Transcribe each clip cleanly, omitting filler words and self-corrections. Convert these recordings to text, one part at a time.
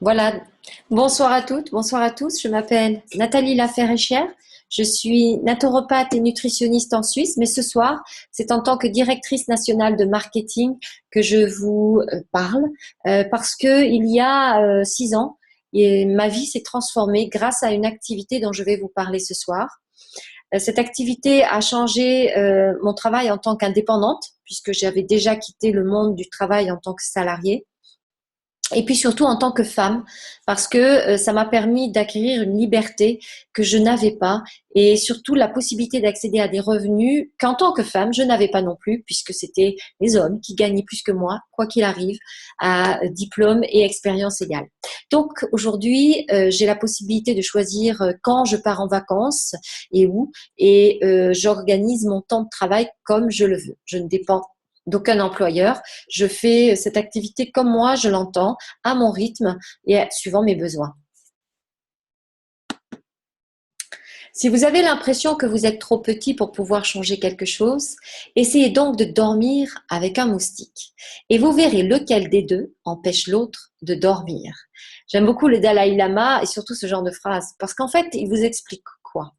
Voilà. Bonsoir à toutes, bonsoir à tous. Je m'appelle Nathalie Laferrichère. Je suis naturopathe et nutritionniste en Suisse, mais ce soir, c'est en tant que directrice nationale de marketing que je vous parle, parce que il y a 6 ans, ma vie s'est transformée grâce à une activité dont je vais vous parler ce soir. Cette activité a changé mon travail en tant qu'indépendante, puisque j'avais déjà quitté le monde du travail en tant que salariée. Et puis surtout en tant que femme, parce que ça m'a permis d'acquérir une liberté que je n'avais pas et surtout la possibilité d'accéder à des revenus qu'en tant que femme, je n'avais pas non plus, puisque c'était les hommes qui gagnaient plus que moi, quoi qu'il arrive, à diplôme et expérience égale. Donc aujourd'hui, j'ai la possibilité de choisir quand je pars en vacances et où, et j'organise mon temps de travail comme je le veux. Je ne dépends d'aucun employeur. Je fais cette activité comme moi, je l'entends, à mon rythme et suivant mes besoins. Si vous avez l'impression que vous êtes trop petit pour pouvoir changer quelque chose, essayez donc de dormir avec un moustique. Et vous verrez lequel des deux empêche l'autre de dormir. J'aime beaucoup le Dalai Lama et surtout ce genre de phrase, parce qu'en fait, il vous explique quoi?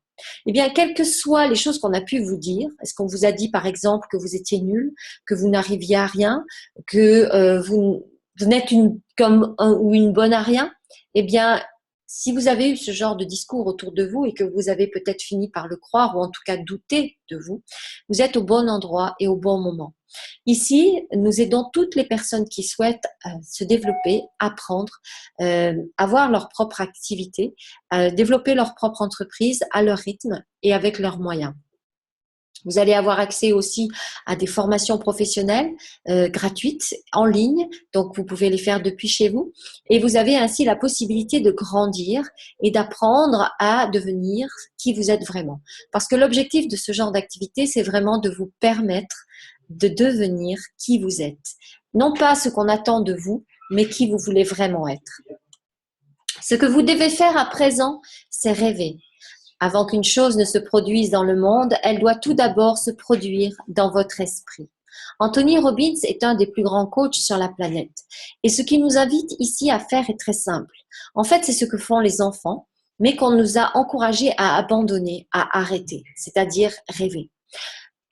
Eh bien, quelles que soient les choses qu'on a pu vous dire, est-ce qu'on vous a dit par exemple que vous étiez nul, que vous n'arriviez à rien, que vous n'êtes comme un ou une bonne à rien? Eh bien, si vous avez eu ce genre de discours autour de vous et que vous avez peut-être fini par le croire ou en tout cas douter de vous, vous êtes au bon endroit et au bon moment. Ici, nous aidons toutes les personnes qui souhaitent se développer, apprendre, avoir leur propre activité, développer leur propre entreprise à leur rythme et avec leurs moyens. Vous allez avoir accès aussi à des formations professionnelles gratuites en ligne, donc vous pouvez les faire depuis chez vous. Et vous avez ainsi la possibilité de grandir et d'apprendre à devenir qui vous êtes vraiment. Parce que l'objectif de ce genre d'activité, c'est vraiment de vous permettre de devenir qui vous êtes. Non pas ce qu'on attend de vous, mais qui vous voulez vraiment être. Ce que vous devez faire à présent, c'est rêver. Avant qu'une chose ne se produise dans le monde, elle doit tout d'abord se produire dans votre esprit. Anthony Robbins est un des plus grands coachs sur la planète. Et ce qu'il nous invite ici à faire est très simple. En fait, c'est ce que font les enfants, mais qu'on nous a encouragés à abandonner, à arrêter, c'est-à-dire rêver.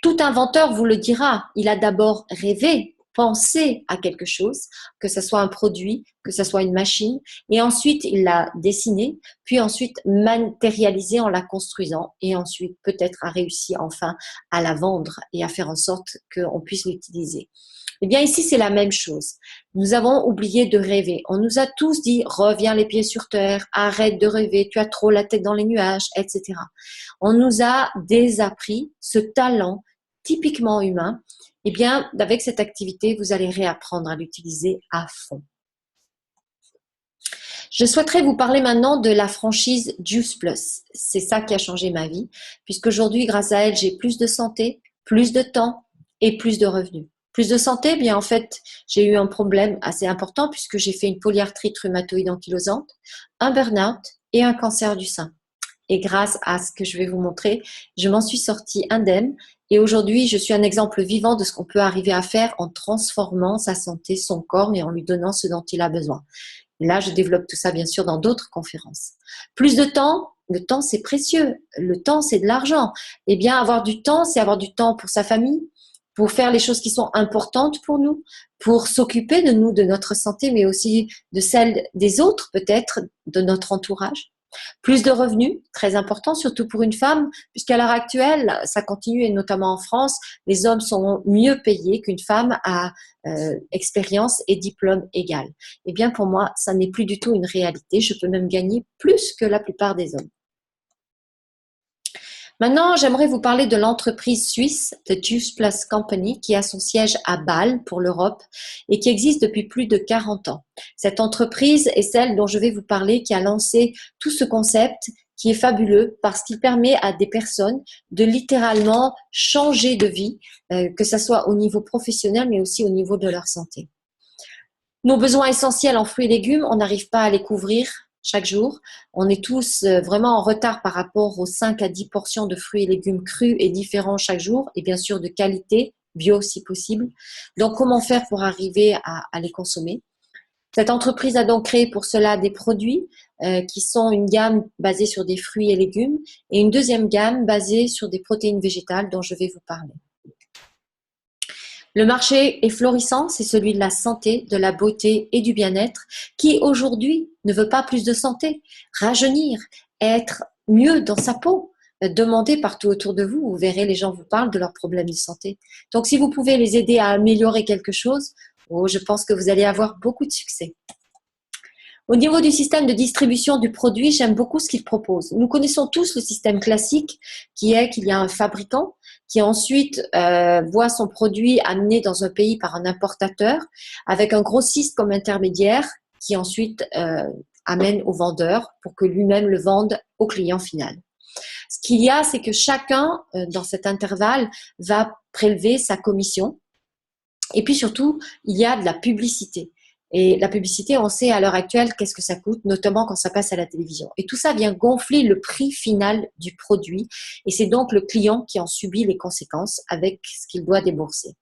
Tout inventeur vous le dira, il a d'abord rêvé, pensé à quelque chose, que ce soit un produit, que ce soit une machine, et ensuite il l'a dessiné, puis ensuite matérialisé en la construisant, et ensuite peut-être a réussi enfin à la vendre et à faire en sorte qu'on puisse l'utiliser. Eh bien ici c'est la même chose. Nous avons oublié de rêver. On nous a tous dit reviens les pieds sur terre, arrête de rêver, tu as trop la tête dans les nuages, etc. On nous a désappris ce talent typiquement humain. Eh bien, avec cette activité, vous allez réapprendre à l'utiliser à fond. Je souhaiterais vous parler maintenant de la franchise Juice Plus. C'est ça qui a changé ma vie, puisqu'aujourd'hui, grâce à elle, j'ai plus de santé, plus de temps et plus de revenus. Plus de santé, bien en fait, j'ai eu un problème assez important puisque j'ai fait une polyarthrite rhumatoïde ankylosante, un burn-out et un cancer du sein. Et grâce à ce que je vais vous montrer, je m'en suis sortie indemne. Et aujourd'hui, je suis un exemple vivant de ce qu'on peut arriver à faire en transformant sa santé, son corps et en lui donnant ce dont il a besoin. Et là, je développe tout ça, bien sûr, dans d'autres conférences. Plus de temps, le temps, c'est précieux. Le temps, c'est de l'argent. Eh bien, avoir du temps, c'est avoir du temps pour sa famille, pour faire les choses qui sont importantes pour nous, pour s'occuper de nous, de notre santé, mais aussi de celle des autres, peut-être, de notre entourage. Plus de revenus, très important, surtout pour une femme, puisqu'à l'heure actuelle, ça continue, et notamment en France, les hommes sont mieux payés qu'une femme à expérience et diplôme égal. Eh bien, pour moi, ça n'est plus du tout une réalité. Je peux même gagner plus que la plupart des hommes. Maintenant, j'aimerais vous parler de l'entreprise suisse, The Juice Plus Company, qui a son siège à Bâle pour l'Europe et qui existe depuis plus de 40 ans. Cette entreprise est celle dont je vais vous parler, qui a lancé tout ce concept qui est fabuleux parce qu'il permet à des personnes de littéralement changer de vie, que ce soit au niveau professionnel, mais aussi au niveau de leur santé. Nos besoins essentiels en fruits et légumes, on n'arrive pas à les couvrir chaque jour. On est tous vraiment en retard par rapport aux 5 à 10 portions de fruits et légumes crus et différents chaque jour, et bien sûr de qualité, bio si possible. Donc, comment faire pour arriver à les consommer? Cette entreprise a donc créé pour cela des produits qui sont une gamme basée sur des fruits et légumes et une deuxième gamme basée sur des protéines végétales dont je vais vous parler. Le marché est florissant, c'est celui de la santé, de la beauté et du bien-être qui aujourd'hui ne veut pas plus de santé, rajeunir, être mieux dans sa peau. Demandez partout autour de vous, vous verrez les gens vous parlent de leurs problèmes de santé. Donc si vous pouvez les aider à améliorer quelque chose, oh, je pense que vous allez avoir beaucoup de succès. Au niveau du système de distribution du produit, j'aime beaucoup ce qu'il propose. Nous connaissons tous le système classique qui est qu'il y a un fabricant qui ensuite voit son produit amené dans un pays par un importateur avec un grossiste comme intermédiaire qui ensuite amène au vendeur pour que lui-même le vende au client final. Ce qu'il y a, c'est que chacun dans cet intervalle va prélever sa commission et puis surtout, il y a de la publicité. Et la publicité, on sait à l'heure actuelle qu'est-ce que ça coûte, notamment quand ça passe à la télévision. Et tout ça vient gonfler le prix final du produit. Et c'est donc le client qui en subit les conséquences avec ce qu'il doit débourser.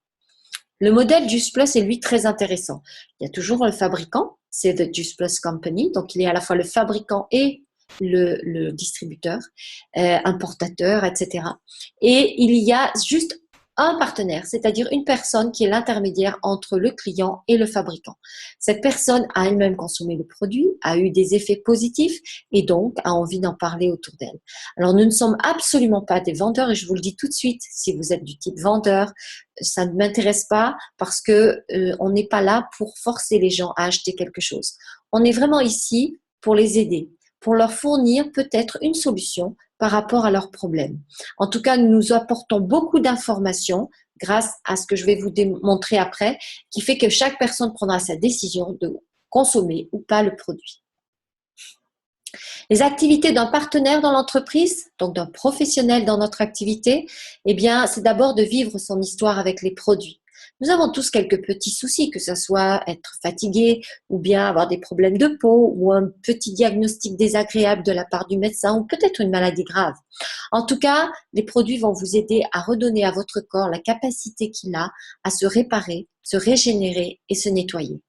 Le modèle Juice Plus est lui très intéressant. Il y a toujours le fabricant, c'est The Juice Plus Company. Donc, il est à la fois le fabricant et le distributeur, importateur, etc. Et il y a juste un partenaire, c'est-à-dire une personne qui est l'intermédiaire entre le client et le fabricant. Cette personne a elle-même consommé le produit, a eu des effets positifs et donc a envie d'en parler autour d'elle. Alors, nous ne sommes absolument pas des vendeurs et je vous le dis tout de suite, si vous êtes du type vendeur, ça ne m'intéresse pas parce que on n'est pas là pour forcer les gens à acheter quelque chose. On est vraiment ici pour les aider, pour leur fournir peut-être une solution par rapport à leurs problèmes. En tout cas, nous apportons beaucoup d'informations grâce à ce que je vais vous démontrer après, qui fait que chaque personne prendra sa décision de consommer ou pas le produit. Les activités d'un partenaire dans l'entreprise, donc d'un professionnel dans notre activité, eh bien, c'est d'abord de vivre son histoire avec les produits. Nous avons tous quelques petits soucis, que ce soit être fatigué ou bien avoir des problèmes de peau ou un petit diagnostic désagréable de la part du médecin ou peut-être une maladie grave. En tout cas, les produits vont vous aider à redonner à votre corps la capacité qu'il a à se réparer, se régénérer et se nettoyer.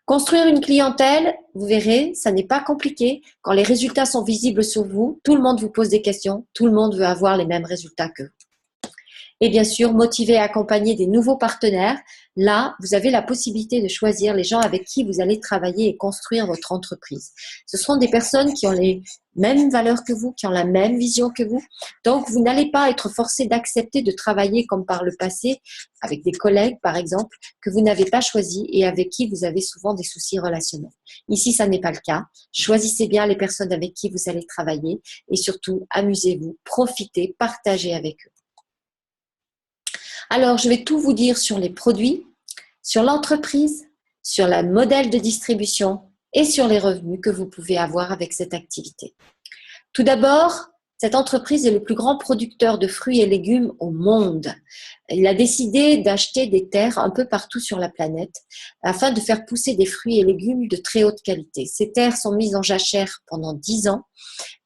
Construire une clientèle, vous verrez, ça n'est pas compliqué. Quand les résultats sont visibles sur vous, tout le monde vous pose des questions, tout le monde veut avoir les mêmes résultats qu'eux. Et bien sûr, motiver et accompagner des nouveaux partenaires. Là, vous avez la possibilité de choisir les gens avec qui vous allez travailler et construire votre entreprise. Ce seront des personnes qui ont les mêmes valeurs que vous, qui ont la même vision que vous. Donc, vous n'allez pas être forcé d'accepter de travailler comme par le passé avec des collègues, par exemple, que vous n'avez pas choisi et avec qui vous avez souvent des soucis relationnels. Ici, ça n'est pas le cas. Choisissez bien les personnes avec qui vous allez travailler et surtout, amusez-vous, profitez, partagez avec eux. Alors, je vais tout vous dire sur les produits, sur l'entreprise, sur le modèle de distribution et sur les revenus que vous pouvez avoir avec cette activité. Tout d'abord, cette entreprise est le plus grand producteur de fruits et légumes au monde. Il a décidé d'acheter des terres un peu partout sur la planète afin de faire pousser des fruits et légumes de très haute qualité. Ces terres sont mises en jachère pendant 10 ans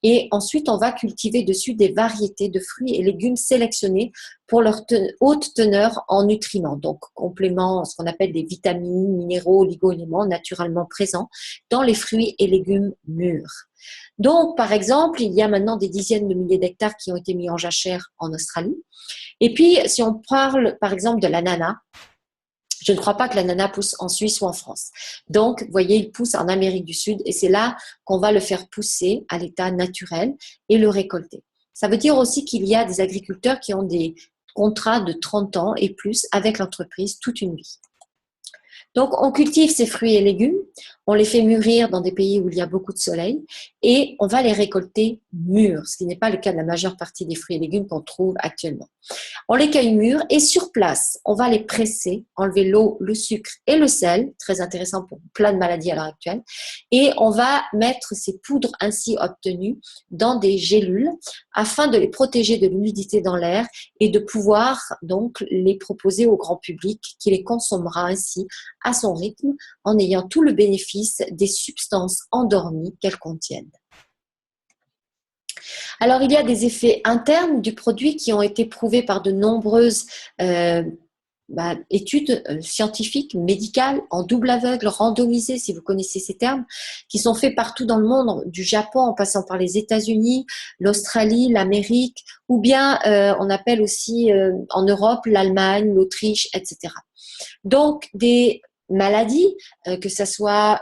et ensuite on va cultiver dessus des variétés de fruits et légumes sélectionnés pour leur haute teneur en nutriments, donc compléments, ce qu'on appelle des vitamines, minéraux, oligo-éléments naturellement présents dans les fruits et légumes mûrs. Donc, par exemple, il y a maintenant des dizaines de milliers d'hectares qui ont été mis en jachère en Australie. Et puis, si on parle, par exemple, de l'ananas, je ne crois pas que l'ananas pousse en Suisse ou en France. Donc, vous voyez, il pousse en Amérique du Sud et c'est là qu'on va le faire pousser à l'état naturel et le récolter. Ça veut dire aussi qu'il y a des agriculteurs qui ont des contrats de 30 ans et plus avec l'entreprise toute une vie. Donc, on cultive ces fruits et légumes, on les fait mûrir dans des pays où il y a beaucoup de soleil et on va les récolter mûrs, ce qui n'est pas le cas de la majeure partie des fruits et légumes qu'on trouve actuellement. On les cueille mûrs et sur place, on va les presser, enlever l'eau, le sucre et le sel, très intéressant pour plein de maladies à l'heure actuelle, et on va mettre ces poudres ainsi obtenues dans des gélules afin de les protéger de l'humidité dans l'air et de pouvoir donc les proposer au grand public qui les consommera ainsi à son rythme en ayant tout le bénéfice des substances endormies qu'elles contiennent. Alors, il y a des effets internes du produit qui ont été prouvés par de nombreuses études scientifiques, médicales, en double aveugle, randomisées, si vous connaissez ces termes, qui sont faits partout dans le monde, du Japon en passant par les États-Unis, l'Australie, l'Amérique, ou bien on appelle aussi en Europe l'Allemagne, l'Autriche, etc. Donc, des maladies, que ce soit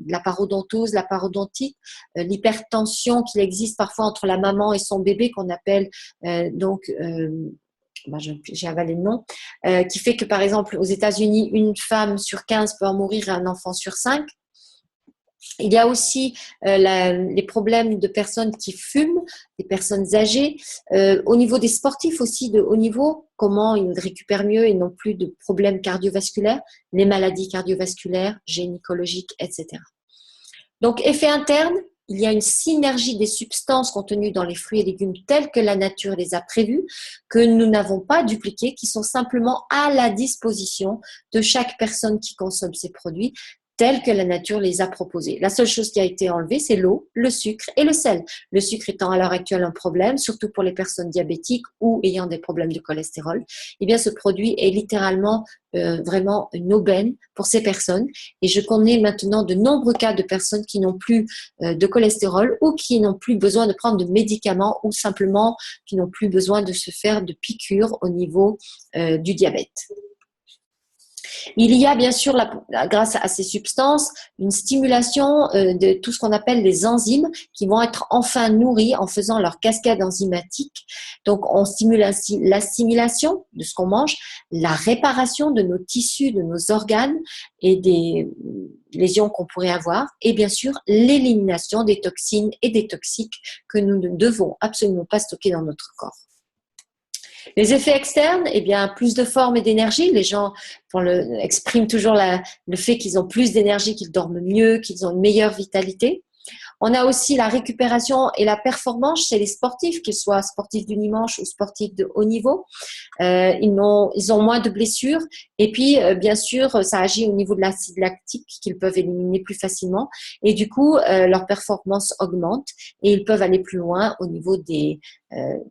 la parodontose, la parodontite, l'hypertension qu'il existe parfois entre la maman et son bébé qu'on appelle j'ai avalé le nom, qui fait que par exemple aux États-Unis, une femme sur 15 peut en mourir et un enfant sur 5. Il y a aussi les problèmes de personnes qui fument, des personnes âgées. Au niveau des sportifs aussi de haut niveau, comment ils récupèrent mieux et n'ont plus de problèmes cardiovasculaires, les maladies cardiovasculaires, gynécologiques, etc. Donc, effet interne, il y a une synergie des substances contenues dans les fruits et légumes telles que la nature les a prévues, que nous n'avons pas dupliquées, qui sont simplement à la disposition de chaque personne qui consomme ces produits, tels que la nature les a proposés. La seule chose qui a été enlevée, c'est l'eau, le sucre et le sel. Le sucre étant à l'heure actuelle un problème, surtout pour les personnes diabétiques ou ayant des problèmes de cholestérol, eh bien ce produit est littéralement vraiment une aubaine pour ces personnes. Et je connais maintenant de nombreux cas de personnes qui n'ont plus de cholestérol ou qui n'ont plus besoin de prendre de médicaments ou simplement qui n'ont plus besoin de se faire de piqûres au niveau du diabète. Il y a bien sûr, grâce à ces substances, une stimulation de tout ce qu'on appelle les enzymes qui vont être enfin nourries en faisant leur cascade enzymatique. Donc, on stimule ainsi l'assimilation de ce qu'on mange, la réparation de nos tissus, de nos organes et des lésions qu'on pourrait avoir, et bien sûr, l'élimination des toxines et des toxiques que nous ne devons absolument pas stocker dans notre corps. Les effets externes, eh bien, plus de forme et d'énergie. Les gens expriment toujours le fait qu'ils ont plus d'énergie, qu'ils dorment mieux, qu'ils ont une meilleure vitalité. On a aussi la récupération et la performance chez les sportifs, qu'ils soient sportifs du dimanche ou sportifs de haut niveau. Ils ont moins de blessures. Et puis, bien sûr, ça agit au niveau de l'acide lactique qu'ils peuvent éliminer plus facilement. Et du coup, leur performance augmente et ils peuvent aller plus loin au niveau des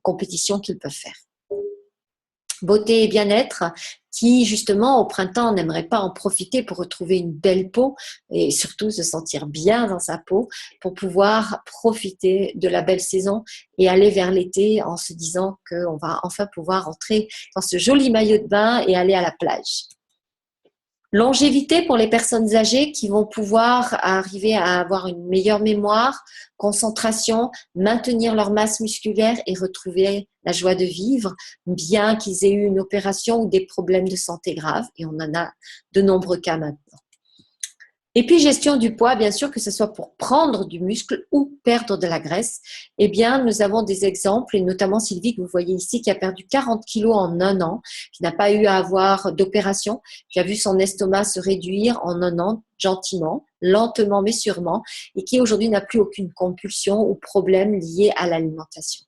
compétitions qu'ils peuvent faire. Beauté et bien-être, qui justement au printemps, on n'aimerait pas en profiter pour retrouver une belle peau et surtout se sentir bien dans sa peau pour pouvoir profiter de la belle saison et aller vers l'été en se disant qu'on va enfin pouvoir entrer dans ce joli maillot de bain et aller à la plage. Longévité pour les personnes âgées qui vont pouvoir arriver à avoir une meilleure mémoire, concentration, maintenir leur masse musculaire et retrouver la joie de vivre, bien qu'ils aient eu une opération ou des problèmes de santé graves. Et on en a de nombreux cas maintenant. Et puis, gestion du poids, bien sûr, que ce soit pour prendre du muscle ou perdre de la graisse. Eh bien, nous avons des exemples, et notamment Sylvie, que vous voyez ici, qui a perdu 40 kilos en un an, qui n'a pas eu à avoir d'opération, qui a vu son estomac se réduire en un an, gentiment, lentement mais sûrement, et qui aujourd'hui n'a plus aucune compulsion ou problème lié à l'alimentation.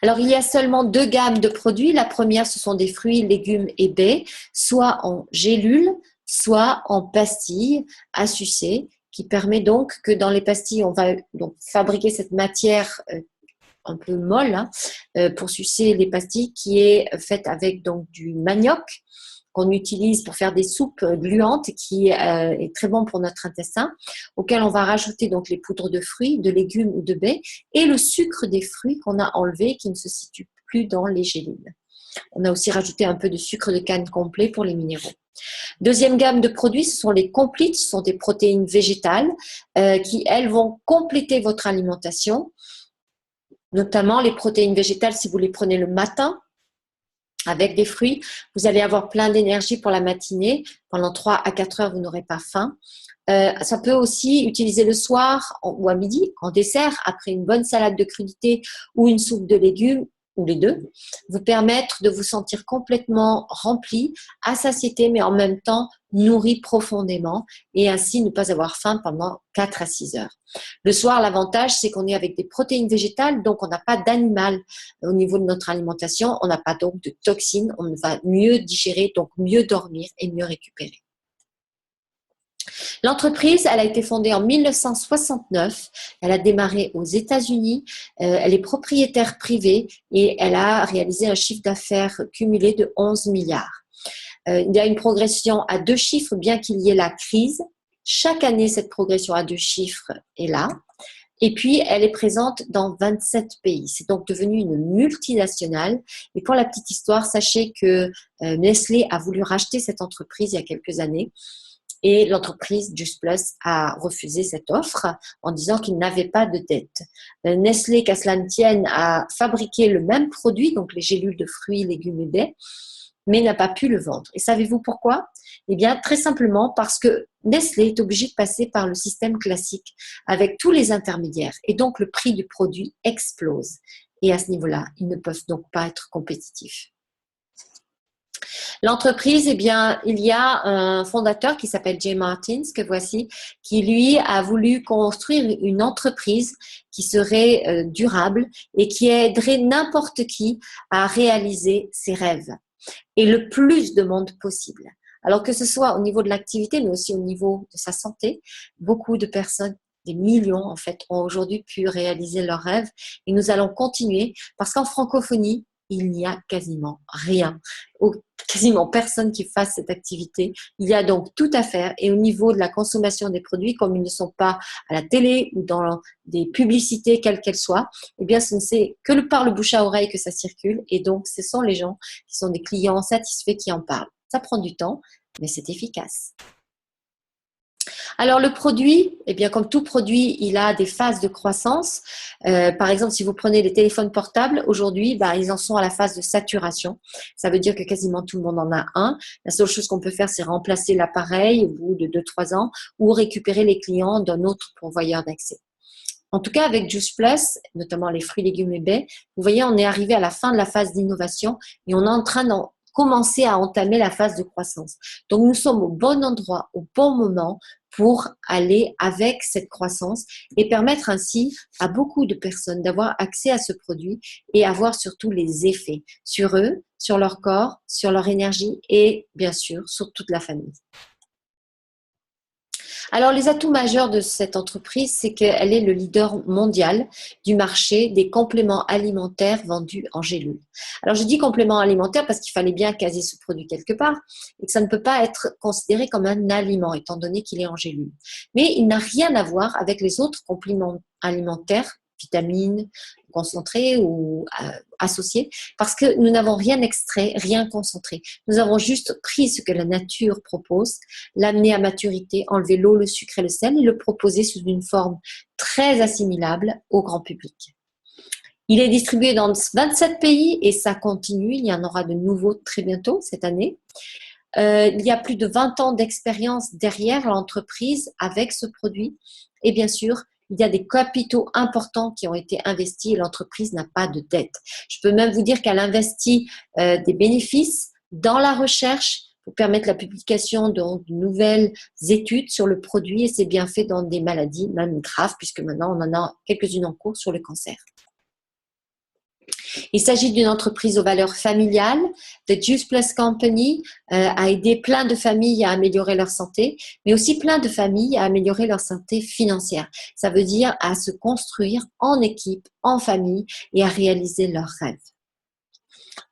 Alors, il y a seulement 2 gammes de produits. La première, ce sont des fruits, légumes et baies, soit en gélules, soit en pastilles à sucer, qui permet donc que dans les pastilles, on va donc fabriquer cette matière un peu molle pour sucer les pastilles, qui est faite avec donc du manioc qu'on utilise pour faire des soupes gluantes, qui est très bon pour notre intestin, auquel on va rajouter donc les poudres de fruits, de légumes ou de baies, et le sucre des fruits qu'on a enlevé, qui ne se situe plus dans les gélules. On a aussi rajouté un peu de sucre de canne complet pour les minéraux. Deuxième gamme de produits, ce sont les complites, ce sont des protéines végétales qui, elles, vont compléter votre alimentation, notamment les protéines végétales si vous les prenez le matin avec des fruits. Vous allez avoir plein d'énergie pour la matinée. Pendant 3 à 4 heures, vous n'aurez pas faim. Ça peut aussi utiliser le soir ou à midi en dessert, après une bonne salade de crudités ou une soupe de légumes, ou les deux, vous permettre de vous sentir complètement rempli, à satiété, mais en même temps nourri profondément et ainsi ne pas avoir faim pendant 4 à 6 heures. Le soir, l'avantage, c'est qu'on est avec des protéines végétales, donc on n'a pas d'animal au niveau de notre alimentation, on n'a pas donc de toxines, on va mieux digérer, donc mieux dormir et mieux récupérer. L'entreprise, elle a été fondée en 1969. Elle a démarré aux États-Unis. Elle est propriétaire privée et elle a réalisé un chiffre d'affaires cumulé de 11 milliards. Il y a une progression à 2 chiffres, bien qu'il y ait la crise. Chaque année, cette progression à 2 chiffres est là. Et puis, elle est présente dans 27 pays. C'est donc devenu une multinationale. Et pour la petite histoire, sachez que Nestlé a voulu racheter cette entreprise il y a quelques années. Et l'entreprise Just Plus a refusé cette offre en disant qu'il n'avait pas de dette. Nestlé, qu'à cela ne tienne, a fabriqué le même produit, donc les gélules de fruits, légumes et baies, mais n'a pas pu le vendre. Et savez-vous pourquoi? Eh bien, très simplement parce que Nestlé est obligé de passer par le système classique avec tous les intermédiaires. Et donc, le prix du produit explose. Et à ce niveau-là, ils ne peuvent donc pas être compétitifs. L'entreprise, eh bien, il y a un fondateur qui s'appelle Jay Martins, que voici, qui lui a voulu construire une entreprise qui serait durable et qui aiderait n'importe qui à réaliser ses rêves et le plus de monde possible. Alors que ce soit au niveau de l'activité, mais aussi au niveau de sa santé, beaucoup de personnes, des millions en fait, ont aujourd'hui pu réaliser leurs rêves et nous allons continuer parce qu'en francophonie, il n'y a quasiment rien, quasiment personne qui fasse cette activité. Il y a donc tout à faire et au niveau de la consommation des produits, comme ils ne sont pas à la télé ou dans des publicités, quelles qu'elles soient, eh bien, ce n'est que par le bouche à oreille que ça circule et donc ce sont les gens qui sont des clients satisfaits qui en parlent. Ça prend du temps, mais c'est efficace. Alors le produit, eh bien comme tout produit, il a des phases de croissance. Par exemple, si vous prenez les téléphones portables, aujourd'hui, ils en sont à la phase de saturation. Ça veut dire que quasiment tout le monde en a un. La seule chose qu'on peut faire, c'est remplacer l'appareil au bout de 2-3 ans ou récupérer les clients d'un autre pourvoyeur d'accès. En tout cas, avec Just Plus, notamment les fruits, légumes et baies, vous voyez, on est arrivé à la fin de la phase d'innovation et on est en train d'en commencer à entamer la phase de croissance. Donc, nous sommes au bon endroit, au bon moment pour aller avec cette croissance et permettre ainsi à beaucoup de personnes d'avoir accès à ce produit et avoir surtout les effets sur eux, sur leur corps, sur leur énergie et bien sûr sur toute la famille. Alors, les atouts majeurs de cette entreprise, c'est qu'elle est le leader mondial du marché des compléments alimentaires vendus en gélules. Alors, je dis compléments alimentaires parce qu'il fallait bien caser ce produit quelque part et que ça ne peut pas être considéré comme un aliment étant donné qu'il est en gélule. Mais il n'a rien à voir avec les autres compléments alimentaires, vitamines concentrées ou associées, parce que nous n'avons rien extrait, rien concentré. Nous avons juste pris ce que la nature propose, l'amener à maturité, enlever l'eau, le sucre et le sel et le proposer sous une forme très assimilable au grand public. Il est distribué dans 27 pays et ça continue. Il y en aura de nouveaux très bientôt cette année. Il y a plus de 20 ans d'expérience derrière l'entreprise avec ce produit et bien sûr, il y a des capitaux importants qui ont été investis et l'entreprise n'a pas de dette. Je peux même vous dire qu'elle investit des bénéfices dans la recherche pour permettre la publication de nouvelles études sur le produit et c'est bien fait dans des maladies, même graves, puisque maintenant on en a quelques-unes en cours sur le cancer. Il s'agit d'une entreprise aux valeurs familiales. The Just Plus Company a aidé plein de familles à améliorer leur santé, mais aussi plein de familles à améliorer leur santé financière. Ça veut dire à se construire en équipe, en famille et à réaliser leurs rêves.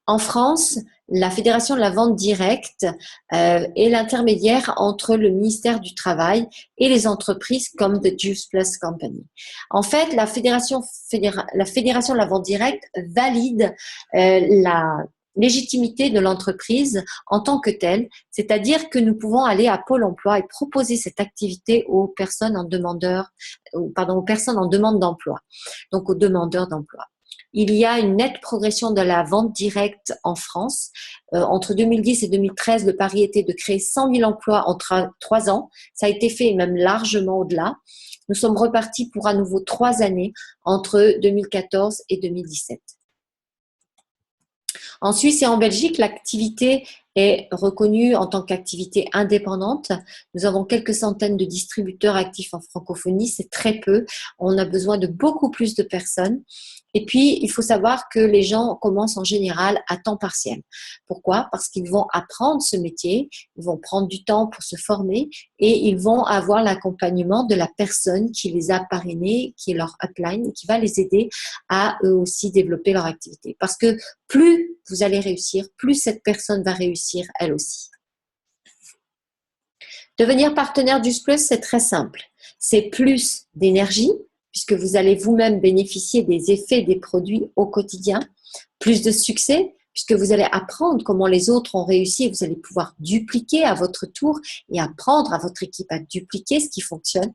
En France, la Fédération de la vente directe est l'intermédiaire entre le ministère du Travail et les entreprises comme The Just Plus Company. En fait, la Fédération de la vente directe valide la légitimité de l'entreprise en tant que telle, c'est-à-dire que nous pouvons aller à Pôle emploi et proposer cette activité aux personnes en aux personnes en demande d'emploi, donc aux demandeurs d'emploi. Il y a une nette progression de la vente directe en France. Entre 2010 et 2013, le pari était de créer 100 000 emplois en 3 ans. Ça a été fait même largement au-delà. Nous sommes repartis pour à nouveau 3 années entre 2014 et 2017. En Suisse et en Belgique, l'activité est reconnue en tant qu'activité indépendante. Nous avons quelques centaines de distributeurs actifs en francophonie, c'est très peu. On a besoin de beaucoup plus de personnes. Et puis, il faut savoir que les gens commencent en général à temps partiel. Pourquoi? Parce qu'ils vont apprendre ce métier, ils vont prendre du temps pour se former et ils vont avoir l'accompagnement de la personne qui les a parrainés, qui est leur upline et qui va les aider à eux aussi développer leur activité. Parce que plus vous allez réussir, plus cette personne va réussir elle aussi. Devenir partenaire du Plus, c'est très simple. C'est plus d'énergie, puisque vous allez vous-même bénéficier des effets des produits au quotidien, plus de succès, puisque vous allez apprendre comment les autres ont réussi et vous allez pouvoir dupliquer à votre tour et apprendre à votre équipe à dupliquer ce qui fonctionne.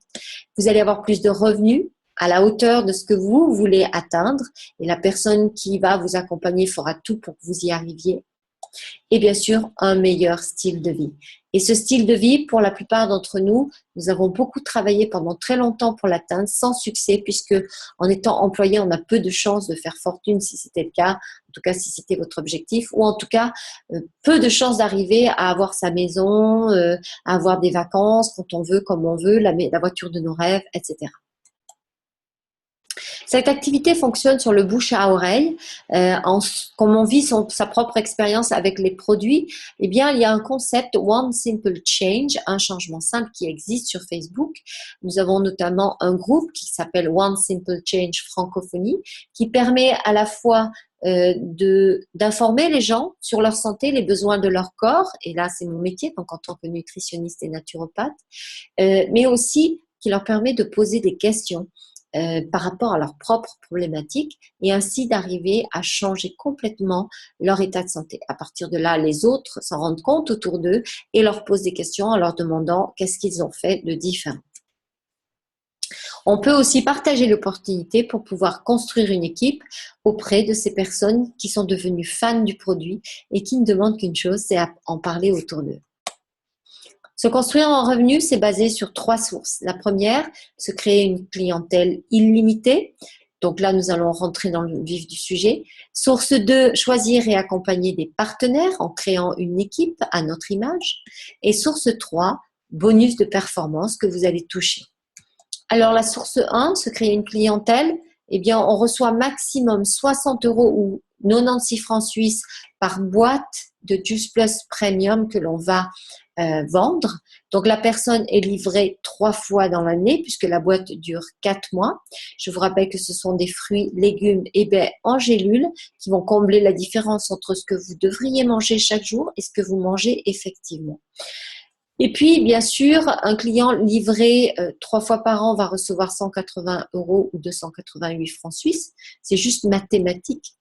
Vous allez avoir plus de revenus à la hauteur de ce que vous voulez atteindre et la personne qui va vous accompagner fera tout pour que vous y arriviez. Et bien sûr, un meilleur style de vie. Et ce style de vie, pour la plupart d'entre nous, nous avons beaucoup travaillé pendant très longtemps pour l'atteindre sans succès, puisque en étant employé, on a peu de chances de faire fortune si c'était le cas, en tout cas si c'était votre objectif, ou en tout cas peu de chances d'arriver à avoir sa maison, à avoir des vacances quand on veut, comme on veut, la voiture de nos rêves, etc. Cette activité fonctionne sur le bouche à oreille. Comme on vit sa propre expérience avec les produits, eh bien, il y a un concept One Simple Change, un changement simple qui existe sur Facebook. Nous avons notamment un groupe qui s'appelle One Simple Change Francophonie, qui permet à la fois d'informer les gens sur leur santé, les besoins de leur corps, et là c'est mon métier, donc en tant que nutritionniste et naturopathe, mais aussi qui leur permet de poser des questions par rapport à leurs propres problématiques et ainsi d'arriver à changer complètement leur état de santé. À partir de là, les autres s'en rendent compte autour d'eux et leur posent des questions en leur demandant qu'est-ce qu'ils ont fait de différent. On peut aussi partager l'opportunité pour pouvoir construire une équipe auprès de ces personnes qui sont devenues fans du produit et qui ne demandent qu'une chose, c'est en parler autour d'eux. Se construire en revenu, c'est basé sur 3 sources. La première, se créer une clientèle illimitée. Donc là, nous allons rentrer dans le vif du sujet. Source 2, choisir et accompagner des partenaires en créant une équipe à notre image. Et source 3, bonus de performance que vous allez toucher. Alors la source 1, se créer une clientèle, eh bien on reçoit maximum 60 € ou 96 francs suisses par boîte de Juice Plus Premium que l'on va vendre. Donc la personne est livrée 3 fois dans l'année puisque la boîte dure 4 mois. Je vous rappelle que ce sont des fruits, légumes et baies en gélules qui vont combler la différence entre ce que vous devriez manger chaque jour et ce que vous mangez effectivement. Et puis, bien sûr, un client livré 3 fois par an va recevoir 180 € ou 288 francs suisses. C'est juste mathématique.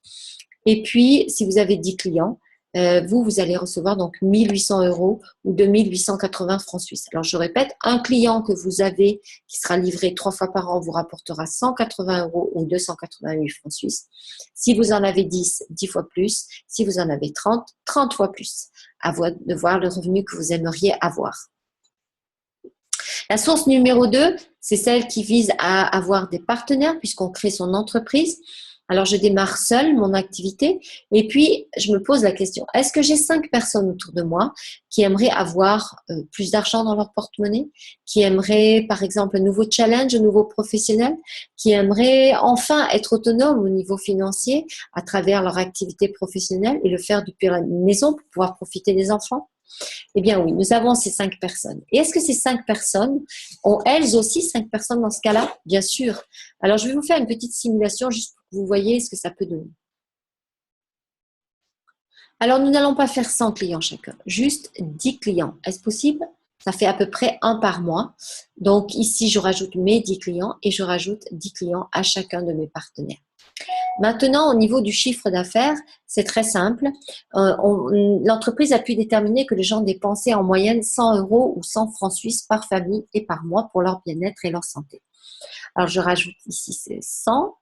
Et puis, si vous avez 10 clients, vous allez recevoir donc 1800 € ou 2880 francs suisses. Alors, je répète, un client que vous avez qui sera livré 3 fois par an vous rapportera 180 € ou 288 francs suisses. Si vous en avez 10, 10 fois plus. Si vous en avez 30, 30 fois plus. À vous de voir le revenu que vous aimeriez avoir. La source numéro 2, c'est celle qui vise à avoir des partenaires puisqu'on crée son entreprise. Alors, je démarre seule mon activité et puis je me pose la question, est-ce que j'ai 5 personnes autour de moi qui aimeraient avoir plus d'argent dans leur porte-monnaie, qui aimeraient par exemple un nouveau challenge, un nouveau professionnel, qui aimeraient enfin être autonomes au niveau financier à travers leur activité professionnelle et le faire depuis la maison pour pouvoir profiter des enfants? Eh bien oui, nous avons ces 5 personnes. Et est-ce que ces 5 personnes ont elles aussi 5 personnes dans ce cas-là? Bien sûr. Alors, je vais vous faire une petite simulation juste pour que vous voyez ce que ça peut donner. Alors, nous n'allons pas faire 100 clients chacun, juste 10 clients. Est-ce possible? Ça fait à peu près 1 par mois. Donc ici, je rajoute mes 10 clients et je rajoute 10 clients à chacun de mes partenaires. Maintenant, au niveau du chiffre d'affaires, c'est très simple. L'entreprise a pu déterminer que les gens dépensaient en moyenne 100 € ou 100 francs suisses par famille et par mois pour leur bien-être et leur santé. Alors, je rajoute ici ces 100.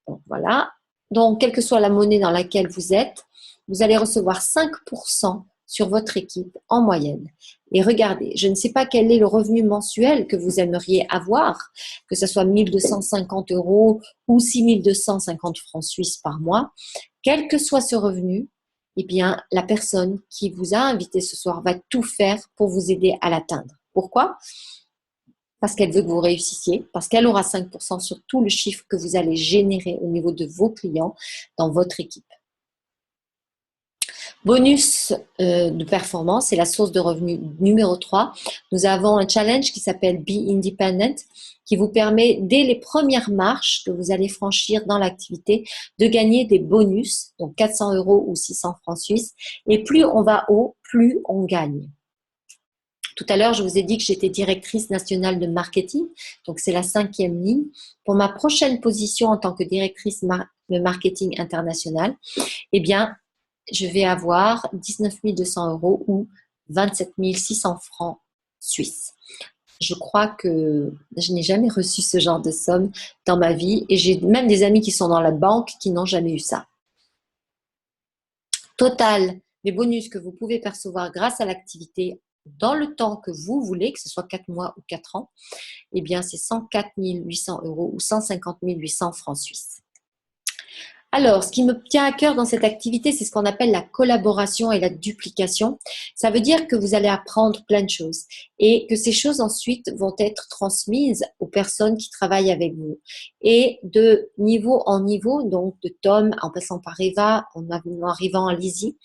Donc, voilà. Donc, quelle que soit la monnaie dans laquelle vous êtes, vous allez recevoir 5% sur votre équipe en moyenne. Et regardez, je ne sais pas quel est le revenu mensuel que vous aimeriez avoir, que ce soit 1 250 € ou 6 250 francs suisses par mois. Quel que soit ce revenu, eh bien, la personne qui vous a invité ce soir va tout faire pour vous aider à l'atteindre. Pourquoi? parce qu'elle veut que vous réussissiez, parce qu'elle aura 5% sur tout le chiffre que vous allez générer au niveau de vos clients dans votre équipe. Bonus de performance, c'est la source de revenus numéro 3. Nous avons un challenge qui s'appelle Be Independent, qui vous permet, dès les premières marches que vous allez franchir dans l'activité, de gagner des bonus, donc 400 € ou 600 francs suisses. Et plus on va haut, plus on gagne. Tout à l'heure, je vous ai dit que j'étais directrice nationale de marketing, donc c'est la 5e ligne. Pour ma prochaine position en tant que directrice de marketing international, eh bien, je vais avoir 19 200 € ou 27 600 francs suisses. Je crois que je n'ai jamais reçu ce genre de somme dans ma vie et j'ai même des amis qui sont dans la banque qui n'ont jamais eu ça. Total des bonus que vous pouvez percevoir grâce à l'activité dans le temps que vous voulez, que ce soit 4 mois ou 4 ans, eh bien c'est 104 800 € ou 150 800 francs suisses. Alors, ce qui me tient à cœur dans cette activité, c'est ce qu'on appelle la collaboration et la duplication. Ça veut dire que vous allez apprendre plein de choses et que ces choses ensuite vont être transmises aux personnes qui travaillent avec vous. Et de niveau en niveau, donc de Tom en passant par Eva, en arrivant à Lizzie,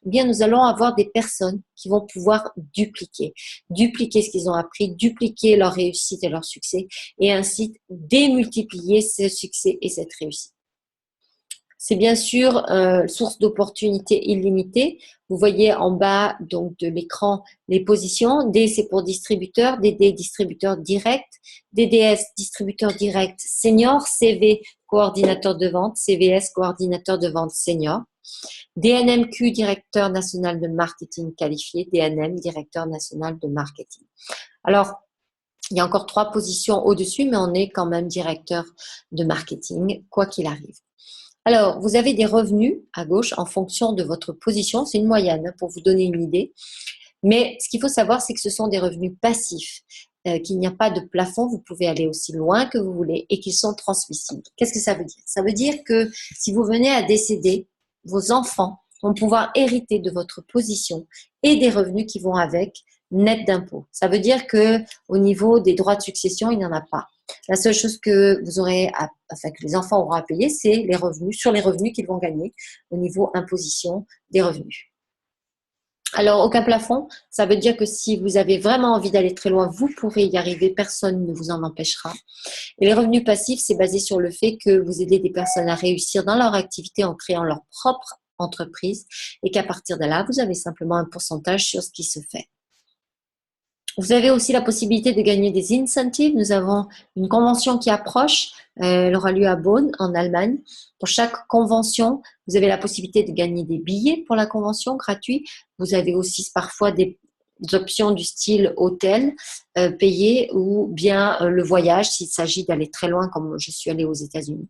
eh bien nous allons avoir des personnes qui vont pouvoir dupliquer ce qu'ils ont appris, dupliquer leur réussite et leur succès et ainsi démultiplier ce succès et cette réussite. C'est bien sûr source d'opportunités illimitées. Vous voyez en bas donc de l'écran les positions. D, c'est pour distributeur, DD, distributeur direct, DDS, distributeur direct senior, CV, coordinateur de vente, CVS, coordinateur de vente senior, DNMQ, directeur national de marketing qualifié, DNM, directeur national de marketing. Alors, il y a encore 3 positions au-dessus, mais on est quand même directeur de marketing, quoi qu'il arrive. Alors, vous avez des revenus à gauche en fonction de votre position. C'est une moyenne pour vous donner une idée. Mais ce qu'il faut savoir, c'est que ce sont des revenus passifs, qu'il n'y a pas de plafond. Vous pouvez aller aussi loin que vous voulez et qu'ils sont transmissibles. Qu'est-ce que ça veut dire? Ça veut dire que si vous venez à décéder, vos enfants vont pouvoir hériter de votre position et des revenus qui vont avec, net d'impôts. Ça veut dire que au niveau des droits de succession, il n'y en a pas. La seule chose que vous aurez, que les enfants auront à payer, c'est les revenus, sur les revenus qu'ils vont gagner au niveau imposition des revenus. Alors, aucun plafond, ça veut dire que si vous avez vraiment envie d'aller très loin, vous pourrez y arriver, personne ne vous en empêchera. Et les revenus passifs, c'est basé sur le fait que vous aidez des personnes à réussir dans leur activité en créant leur propre entreprise et qu'à partir de là, vous avez simplement un pourcentage sur ce qui se fait. Vous avez aussi la possibilité de gagner des incentives. Nous avons une convention qui approche. Elle aura lieu à Bonn, en Allemagne. Pour chaque convention, vous avez la possibilité de gagner des billets pour la convention gratuits. Vous avez aussi parfois des options du style hôtel payé ou bien le voyage s'il s'agit d'aller très loin comme je suis allée aux États-Unis.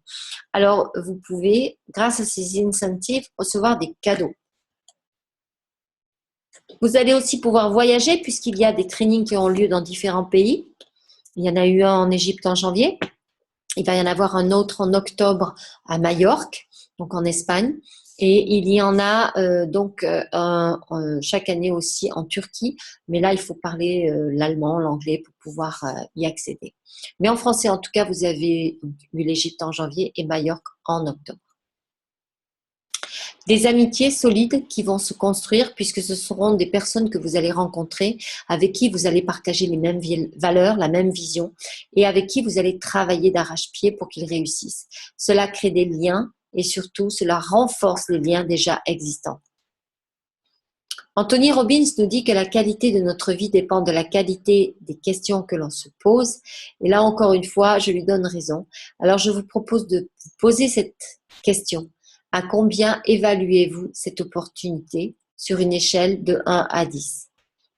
Alors, vous pouvez, grâce à ces incentives, recevoir des cadeaux. Vous allez aussi pouvoir voyager puisqu'il y a des trainings qui ont lieu dans différents pays. Il y en a eu un en Égypte en janvier. Il va y en avoir un autre en octobre à Majorque, donc en Espagne. Et il y en a chaque année aussi en Turquie. Mais là, il faut parler l'allemand, l'anglais pour pouvoir y accéder. Mais en français, en tout cas, vous avez eu l'Égypte en janvier et Majorque en octobre. Des amitiés solides qui vont se construire puisque ce seront des personnes que vous allez rencontrer, avec qui vous allez partager les mêmes valeurs, la même vision et avec qui vous allez travailler d'arrache-pied pour qu'ils réussissent. Cela crée des liens et surtout cela renforce les liens déjà existants. Anthony Robbins nous dit que la qualité de notre vie dépend de la qualité des questions que l'on se pose. Et là, encore une fois, je lui donne raison. Alors, je vous propose de vous poser cette question. À combien évaluez-vous cette opportunité sur une échelle de 1 à 10?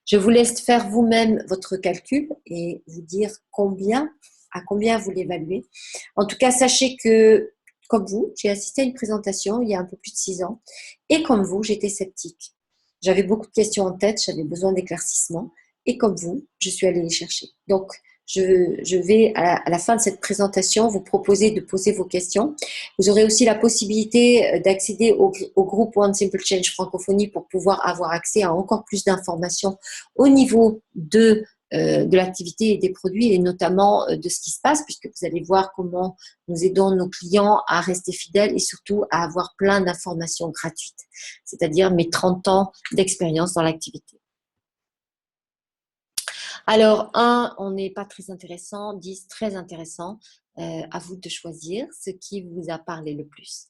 Je vous laisse faire vous-même votre calcul et vous dire à combien vous l'évaluez. En tout cas, sachez que, comme vous, j'ai assisté à une présentation il y a un peu plus de 6 ans et comme vous, j'étais sceptique. J'avais beaucoup de questions en tête, j'avais besoin d'éclaircissement et comme vous, je suis allée les chercher. Donc, je vais, à la fin de cette présentation, vous proposer de poser vos questions. Vous aurez aussi la possibilité d'accéder au groupe One Simple Change Francophonie pour pouvoir avoir accès à encore plus d'informations au niveau de de l'activité et des produits et notamment de ce qui se passe, puisque vous allez voir comment nous aidons nos clients à rester fidèles et surtout à avoir plein d'informations gratuites, c'est-à-dire mes 30 ans d'expérience dans l'activité. Alors, 1, on n'est pas très intéressant, 10, très intéressant. À vous de choisir ce qui vous a parlé le plus.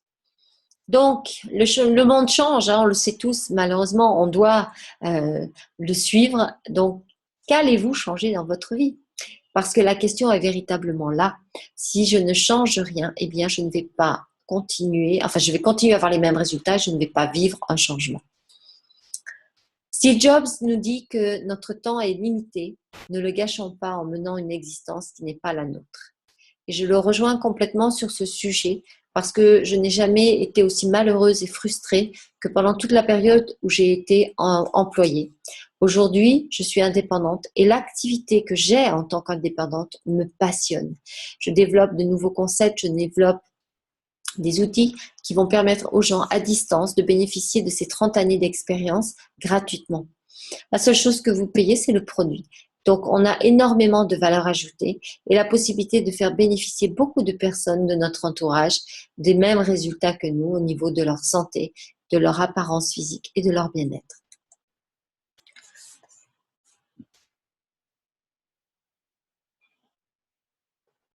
Donc, le monde change, hein, on le sait tous, malheureusement, on doit le suivre. Donc, qu'allez-vous changer dans votre vie? Parce que la question est véritablement là. Si je ne change rien, eh bien, je ne vais pas continuer, enfin, je vais continuer à avoir les mêmes résultats, je ne vais pas vivre un changement. Steve Jobs nous dit que notre temps est limité, ne le gâchons pas en menant une existence qui n'est pas la nôtre. Et je le rejoins complètement sur ce sujet parce que je n'ai jamais été aussi malheureuse et frustrée que pendant toute la période où j'ai été employée. Aujourd'hui, je suis indépendante et l'activité que j'ai en tant qu'indépendante me passionne. Je développe de nouveaux concepts, je développe des outils qui vont permettre aux gens à distance de bénéficier de ces 30 années d'expérience gratuitement. La seule chose que vous payez, c'est le produit. Donc, on a énormément de valeur ajoutée et la possibilité de faire bénéficier beaucoup de personnes de notre entourage des mêmes résultats que nous au niveau de leur santé, de leur apparence physique et de leur bien-être.